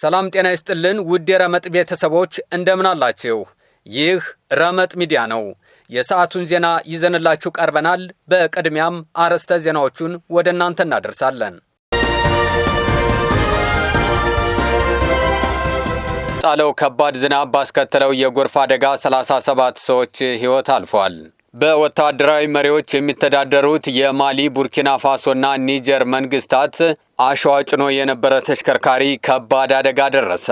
ሰላም ጤና ይስጥልን ውድ የረመጥ ቤተሰቦች እንደምን አላችሁ? ይህ ረመጥ ሚዲያ ነው። የሰዓቱን ዜና ይዘንላችሁ ቀርበናል። በቅድሚያም አርዕስተ ዜናዎቹን ወደ እናንተ እናደርሳለን። ጣለው ከባድ ዝናብ ባስከተለው የጎርፍ አደጋ 37 ሰዎች ሕይወት አልፏል። በወታደራዊ መሪዎች የሚተዳደሩት የማሊ፣ ቡርኪና ፋሶና ኒጀር መንግስታት አሸዋ ጭኖ የነበረ ተሽከርካሪ ከባድ አደጋ ደረሰ።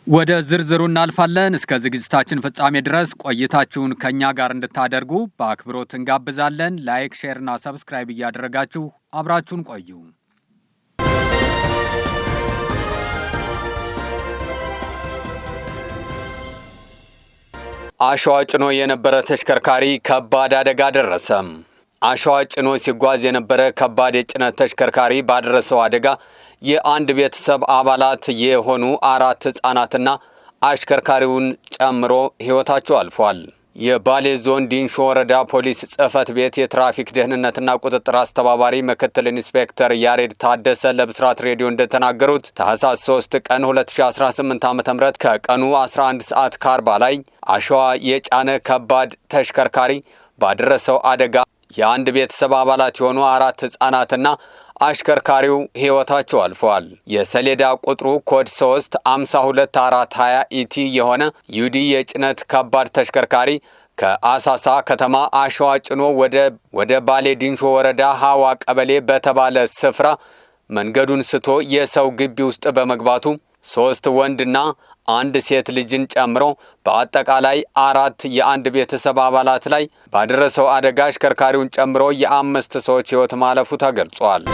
ወደ ዝርዝሩ እናልፋለን። እስከ ዝግጅታችን ፍጻሜ ድረስ ቆይታችሁን ከኛ ጋር እንድታደርጉ በአክብሮት እንጋብዛለን። ላይክ፣ ሼር እና ሰብስክራይብ እያደረጋችሁ አብራችሁን ቆዩ። አሸዋ ጭኖ የነበረ ተሽከርካሪ ከባድ አደጋ ደረሰ። አሸዋ ጭኖ ሲጓዝ የነበረ ከባድ የጭነት ተሽከርካሪ ባደረሰው አደጋ የአንድ ቤተሰብ አባላት የሆኑ 4 ህጻናትና አሽከርካሪውን ጨምሮ ህይወታቸው አልፏል። የባሌ ዞን ዲንሾ ወረዳ ፖሊስ ጽህፈት ቤት የትራፊክ ደህንነትና ቁጥጥር አስተባባሪ ምክትል ኢንስፔክተር ያሬድ ታደሰ ለብስራት ሬዲዮ እንደተናገሩት ታህሳስ 3 ቀን 2018 ዓ.ም ከቀኑ 11 ሰዓት ከ40 ላይ አሸዋ የጫነ ከባድ ተሽከርካሪ ባደረሰው አደጋ የአንድ ቤተሰብ አባላት የሆኑ 4 ህጻናትና አሽከርካሪው ህይወታቸው አልፏል። የሰሌዳ ቁጥሩ ኮድ 352420 ኢቲ የሆነ ዩዲ የጭነት ከባድ ተሽከርካሪ ከአሳሳ ከተማ አሸዋ ጭኖ ወደ ባሌ ዲንሾ ወረዳ ሀዋ ቀበሌ በተባለ ስፍራ መንገዱን ስቶ የሰው ግቢ ውስጥ በመግባቱ 3 ወንድና 1 ሴት ልጅን ጨምሮ በአጠቃላይ 4 የአንድ ቤተሰብ አባላት ላይ ባደረሰው አደጋ አሽከርካሪውን ጨምሮ የ5 ሰዎች ህይወት ማለፉ ተገልጿል።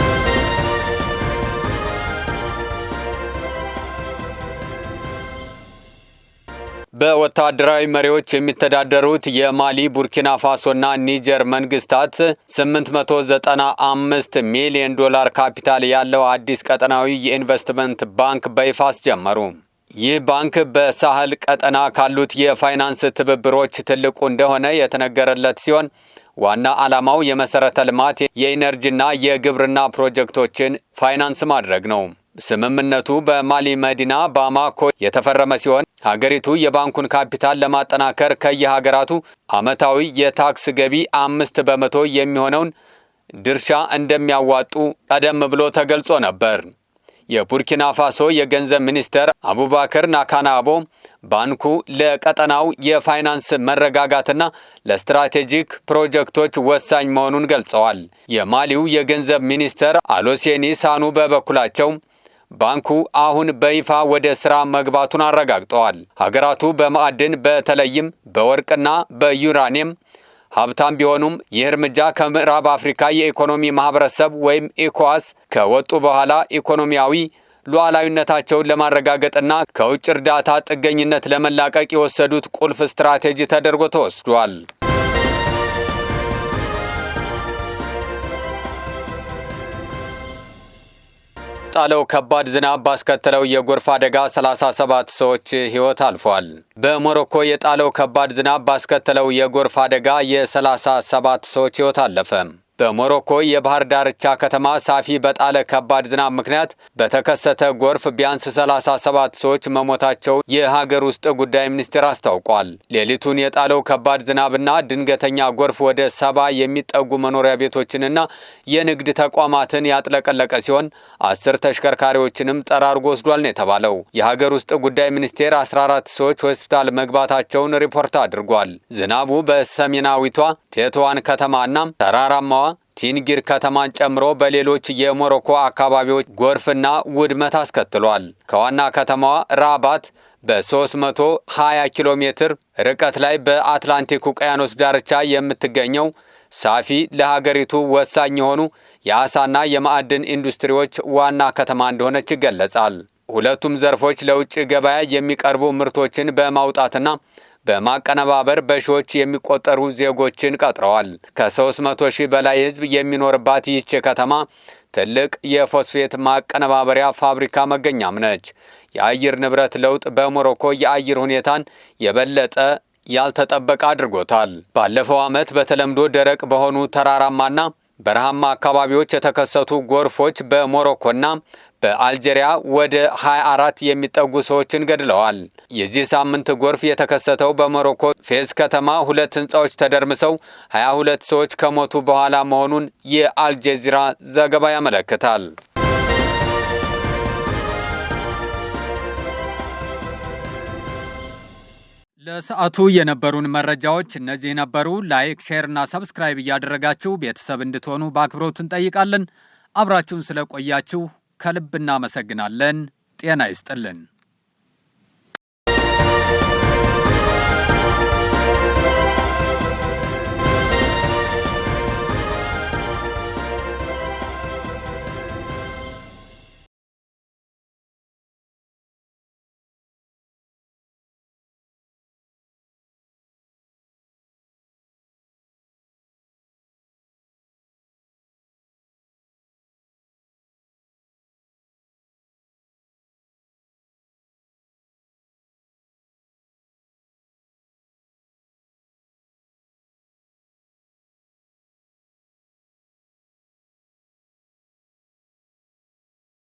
በወታደራዊ መሪዎች የሚተዳደሩት የማሊ፣ ቡርኪና ፋሶና ኒጀር መንግስታት $895 ሚሊዮን ካፒታል ያለው አዲስ ቀጠናዊ የኢንቨስትመንት ባንክ በይፋ አስጀመሩ። ይህ ባንክ በሳህል ቀጠና ካሉት የፋይናንስ ትብብሮች ትልቁ እንደሆነ የተነገረለት ሲሆን ዋና ዓላማው የመሰረተ ልማት፣ የኢነርጂና የግብርና ፕሮጀክቶችን ፋይናንስ ማድረግ ነው። ስምምነቱ በማሊ መዲና ባማኮ የተፈረመ ሲሆን ሀገሪቱ የባንኩን ካፒታል ለማጠናከር ከየሀገራቱ ዓመታዊ የታክስ ገቢ 5% የሚሆነውን ድርሻ እንደሚያዋጡ ቀደም ብሎ ተገልጾ ነበር። የቡርኪና ፋሶ የገንዘብ ሚኒስተር አቡባከር ናካናቦ ባንኩ ለቀጠናው የፋይናንስ መረጋጋትና ለስትራቴጂክ ፕሮጀክቶች ወሳኝ መሆኑን ገልጸዋል። የማሊው የገንዘብ ሚኒስተር አሎሴኒ ሳኑ በበኩላቸው ባንኩ አሁን በይፋ ወደ ሥራ መግባቱን አረጋግጠዋል። ሀገራቱ በማዕድን በተለይም በወርቅና በዩራኒየም ሀብታም ቢሆኑም ይህ እርምጃ ከምዕራብ አፍሪካ የኢኮኖሚ ማህበረሰብ ወይም ኢኮዋስ ከወጡ በኋላ ኢኮኖሚያዊ ሉዓላዊነታቸውን ለማረጋገጥና ከውጭ እርዳታ ጥገኝነት ለመላቀቅ የወሰዱት ቁልፍ ስትራቴጂ ተደርጎ ተወስዷል። ጣለው ከባድ ዝናብ ባስከተለው የጎርፍ አደጋ 37 ሰዎች ህይወት አልፏል። በሞሮኮ የጣለው ከባድ ዝናብ ባስከተለው የጎርፍ አደጋ የ37 ሰዎች ህይወት አለፈ። በሞሮኮ የባህር ዳርቻ ከተማ ሳፊ በጣለ ከባድ ዝናብ ምክንያት በተከሰተ ጎርፍ ቢያንስ 37 ሰዎች መሞታቸው የሀገር ውስጥ ጉዳይ ሚኒስቴር አስታውቋል። ሌሊቱን የጣለው ከባድ ዝናብና ድንገተኛ ጎርፍ ወደ 70 የሚጠጉ መኖሪያ ቤቶችንና የንግድ ተቋማትን ያጥለቀለቀ ሲሆን 10 ተሽከርካሪዎችንም ጠራርጎ ወስዷል ነው የተባለው። የሀገር ውስጥ ጉዳይ ሚኒስቴር 14 ሰዎች ሆስፒታል መግባታቸውን ሪፖርት አድርጓል። ዝናቡ በሰሜናዊቷ ቴትዋን ከተማና ተራራማዋ ቲንጊር ከተማን ጨምሮ በሌሎች የሞሮኮ አካባቢዎች ጎርፍና ውድመት አስከትሏል። ከዋና ከተማዋ ራባት በ320 ኪሎ ሜትር ርቀት ላይ በአትላንቲክ ውቅያኖስ ዳርቻ የምትገኘው ሳፊ ለሀገሪቱ ወሳኝ የሆኑ የአሳና የማዕድን ኢንዱስትሪዎች ዋና ከተማ እንደሆነች ይገለጻል። ሁለቱም ዘርፎች ለውጭ ገበያ የሚቀርቡ ምርቶችን በማውጣትና በማቀነባበር በሺዎች የሚቆጠሩ ዜጎችን ቀጥረዋል። ከ300 ሺህ በላይ ህዝብ የሚኖርባት ይህች ከተማ ትልቅ የፎስፌት ማቀነባበሪያ ፋብሪካ መገኛም ነች። የአየር ንብረት ለውጥ በሞሮኮ የአየር ሁኔታን የበለጠ ያልተጠበቀ አድርጎታል። ባለፈው ዓመት በተለምዶ ደረቅ በሆኑ ተራራማና በረሃማ አካባቢዎች የተከሰቱ ጎርፎች በሞሮኮና በአልጄሪያ ወደ 24 የሚጠጉ ሰዎችን ገድለዋል። የዚህ ሳምንት ጎርፍ የተከሰተው በሞሮኮ ፌዝ ከተማ 2 ህንፃዎች ተደርምሰው 22 ሰዎች ከሞቱ በኋላ መሆኑን የአልጀዚራ ዘገባ ያመለክታል። ለሰዓቱ የነበሩን መረጃዎች እነዚህ ነበሩ። ላይክ፣ ሼር እና ሰብስክራይብ እያደረጋችሁ ቤተሰብ እንድትሆኑ በአክብሮት እንጠይቃለን። አብራችሁን ስለቆያችሁ ከልብ እናመሰግናለን። ጤና ይስጥልን።